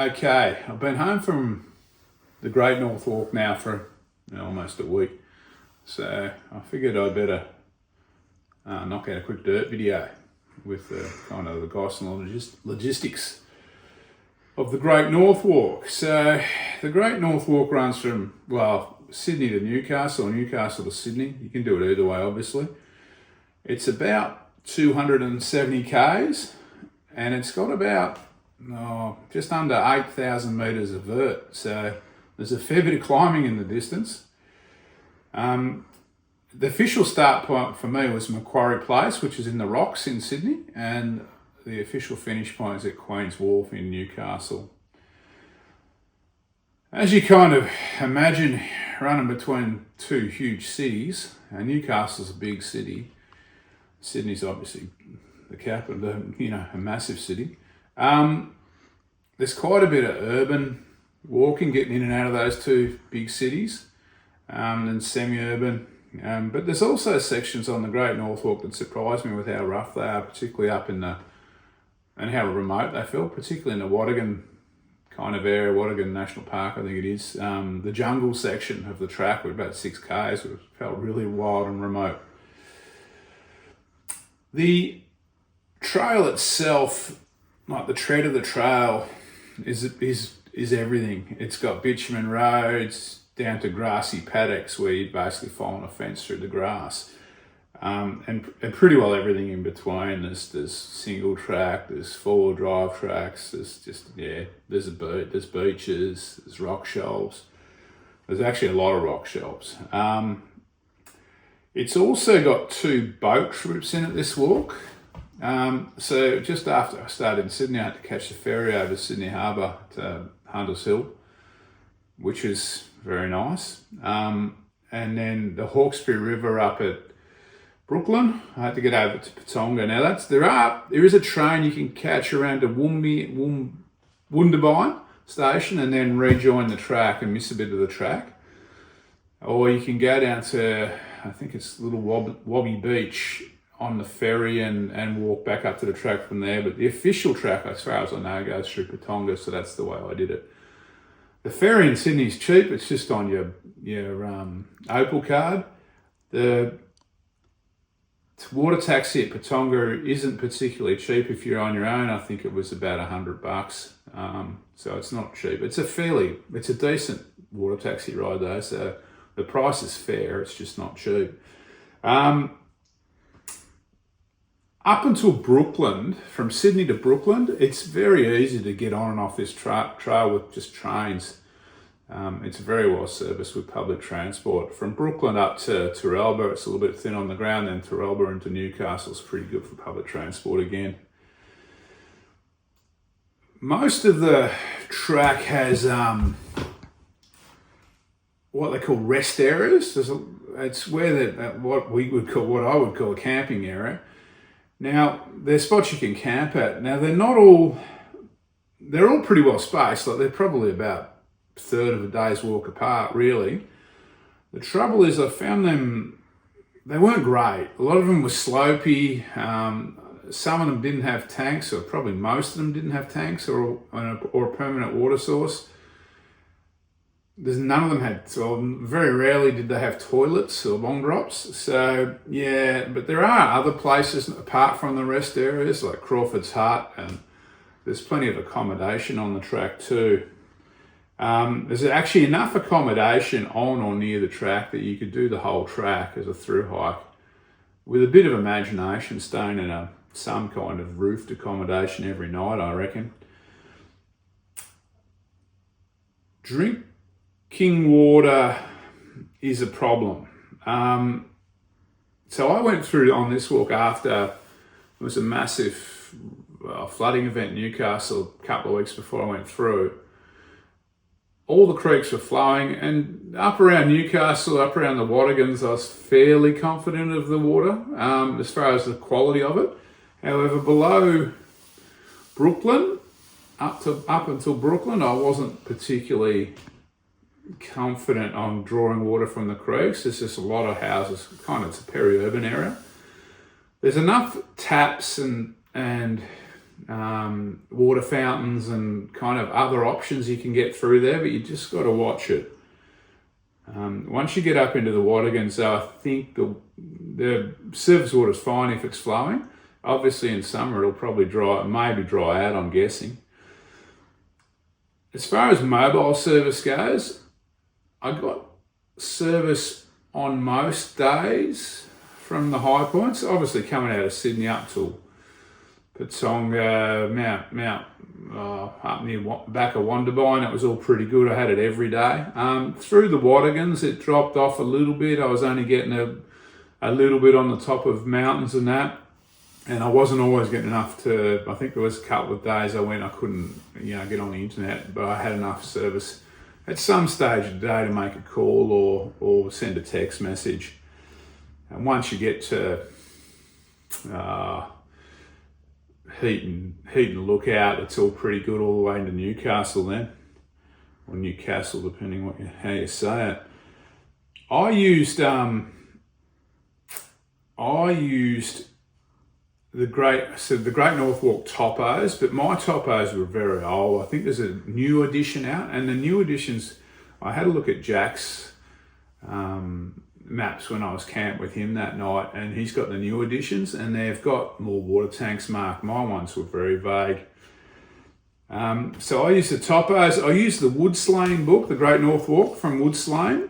Okay, I've been home from the Great North Walk now for almost a week, so I figured I'd better knock out a quick dirt video with the kind of the cost and logistics of the Great North Walk. So the Great North Walk runs from, Sydney to Newcastle or Newcastle to Sydney. You can do it either way, obviously. It's about 270 k's and it's got about just under 8,000 metres of vert. So there's a fair bit of climbing in the distance. The official start point for me was Macquarie Place, which is in the Rocks in Sydney, and the official finish point is at Queen's Wharf in Newcastle. As you kind of imagine, running between two huge cities, Newcastle's a big city. Sydney's obviously the capital, a massive city. There's quite a bit of urban walking, getting in and out of those two big cities, and semi-urban. But there's also sections on the Great North Walk that surprise me with how rough they are, particularly and how remote they feel, particularly in the Watagan kind of area, Watagan National Park, I think it is. The jungle section of the track with about 6 k's, it felt really wild and remote. The trail itself, like the tread of the trail, is everything. It's got bitumen roads down to grassy paddocks where you basically follow a fence through the grass, and pretty well everything in between. There's single track, there's 4-wheel drive tracks, there's beaches, there's rock shelves. There's actually a lot of rock shelves. It's also got 2 boat trips in it, this walk. So just after I started in Sydney, I had to catch the ferry over Sydney Harbour to Hunters Hill, which is very nice. And then the Hawkesbury River up at Brooklyn, I had to get over to Patonga. Now there is a train you can catch around to Wunderbine station and then rejoin the track and miss a bit of the track. Or you can go down to, I think it's Little Wobby Beach on the ferry and walk back up to the track from there. But the official track, as far as I know, goes through Patonga, so that's the way I did it. The ferry in Sydney is cheap. It's just on your Opal card. The water taxi at Patonga isn't particularly cheap if you're on your own. I think it was about $100. So it's not cheap. It's a decent water taxi ride though. So the price is fair. It's just not cheap. Up until Brooklyn, from Sydney to Brooklyn, it's very easy to get on and off this trail with just trains. It's very well serviced with public transport. From Brooklyn up to Terrelba, it's a little bit thin on the ground, then Terrelba into Newcastle is pretty good for public transport again. Most of the track has what they call rest areas. It's where what I would call a camping area. Now, there's spots you can camp at. Now, they're all pretty well spaced. Like they're probably about a third of a day's walk apart, really. The trouble is I found they weren't great. A lot of them were slopey. Some of them didn't have tanks, or probably most of them didn't have tanks or a permanent water source. None of them had, very rarely did they have toilets or long drops. So, but there are other places apart from the rest areas like Crawford's Hut, and there's plenty of accommodation on the track too. There's actually enough accommodation on or near the track that you could do the whole track as a through hike with a bit of imagination, staying in some kind of roofed accommodation every night, I reckon. Drinking water is a problem. So I went through on this walk after it was a massive flooding event in Newcastle a couple of weeks before I went through. All the creeks were flowing, and up around Newcastle, up around the Watagans, I was fairly confident of the water as far as the quality of it. However, below Brooklyn, up until Brooklyn, I wasn't particularly confident on drawing water from the creeks. There's just a lot of houses, it's a peri-urban area. There's enough taps and water fountains and kind of other options you can get through there, but you just got to watch it. Once you get up into the Wadigans, though, I think the surface water's fine if it's flowing. Obviously in summer it'll probably maybe dry out, I'm guessing. As far as mobile service goes, I got service on most days from the high points. Obviously coming out of Sydney up to Patonga, up near back of Wondabyne, it was all pretty good. I had it every day. Through the Wadigans, it dropped off a little bit. I was only getting a little bit on the top of mountains and that, and I wasn't always getting enough to. I think there was a couple of days I couldn't, get on the internet, but I had enough service at some stage of the day to make a call or send a text message. And once you get to Heaton Lookout, it's all pretty good all the way into Newcastle then, or Newcastle depending how you say it. I used the Great North Walk topos, but my topos were very old. I think there's a new edition out, and the new editions, I had a look at Jack's maps when I was camped with him that night, and he's got the new editions and they've got more water tanks marked. My ones were very vague. So I used the topos. I used the Woodslane book, the Great North Walk from Woodslane,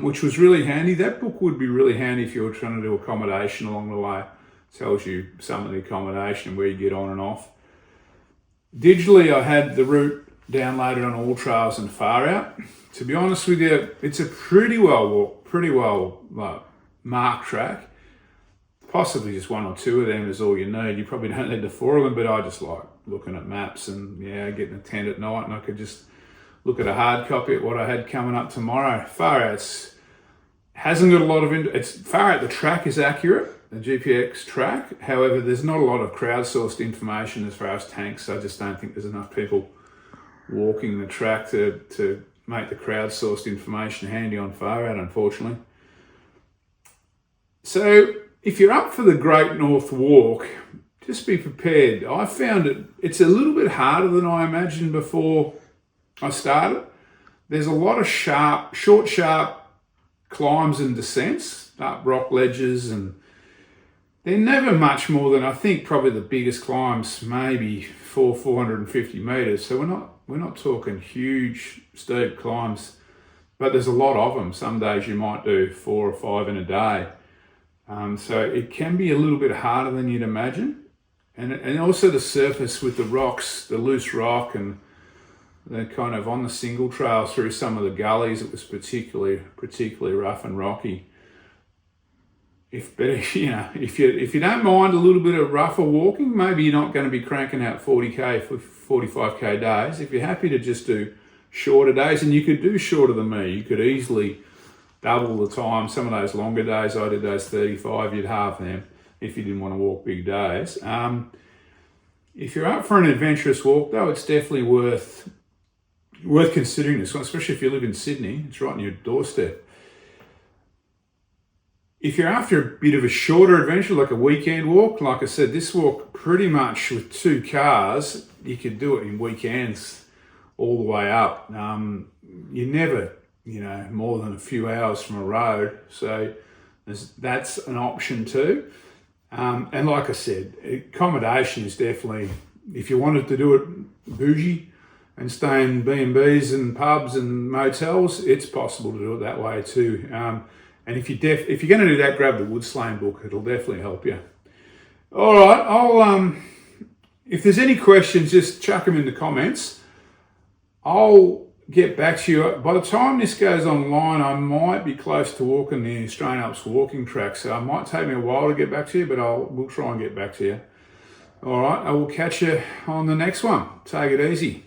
which was really handy. That book would be really handy if you were trying to do accommodation along the way. It tells you some of the accommodation, where you get on and off. Digitally, I had the route downloaded on All Trails and Far Out. To be honest with you, it's a pretty well marked track. Possibly just one or two of them is all you need. You probably don't need the four of them, but I just like looking at maps and getting a tent at night, and I could just look at a hard copy at what I had coming up tomorrow. Far Out hasn't got a lot of Far Out, the track is accurate, the GPX track. However, there's not a lot of crowdsourced information as far as tanks. I just don't think there's enough people walking the track to make the crowdsourced information handy on Far Out, unfortunately. So if you're up for the Great North Walk, just be prepared. I found it's a little bit harder than I imagined before I started. There's a lot of sharp climbs and descents, up rock ledges, and they're never much more than, I think probably the biggest climbs, maybe 450 metres. So we're not talking huge steep climbs, but there's a lot of them. Some days you might do 4 or 5 in a day. So it can be a little bit harder than you'd imagine. And also the surface with the rocks, the loose rock, and the kind of on the single trail through some of the gullies, it was particularly rough and rocky. If you don't mind a little bit of rougher walking, maybe you're not going to be cranking out 40k for 45k days. If you're happy to just do shorter days, and you could do shorter than me, you could easily double the time. Some of those longer days, I did those 35, you'd halve them if you didn't want to walk big days. If you're up for an adventurous walk, though, it's definitely worth considering this one, especially if you live in Sydney. It's right on your doorstep. If you're after a bit of a shorter adventure, like a weekend walk, like I said, this walk pretty much with 2 cars, you could do it in weekends all the way up. You're never, more than a few hours from a road. So that's an option too. And like I said, accommodation is definitely, if you wanted to do it bougie and stay in B&Bs and pubs and motels, it's possible to do it that way too. And if you're going to do that, grab the Woodslane book. It'll definitely help you. All right, if there's any questions, just chuck them in the comments. I'll get back to you. By the time this goes online, I might be close to walking the Australian Alps walking track, so it might take me a while to get back to you, but we'll try and get back to you. All right, I will catch you on the next one. Take it easy.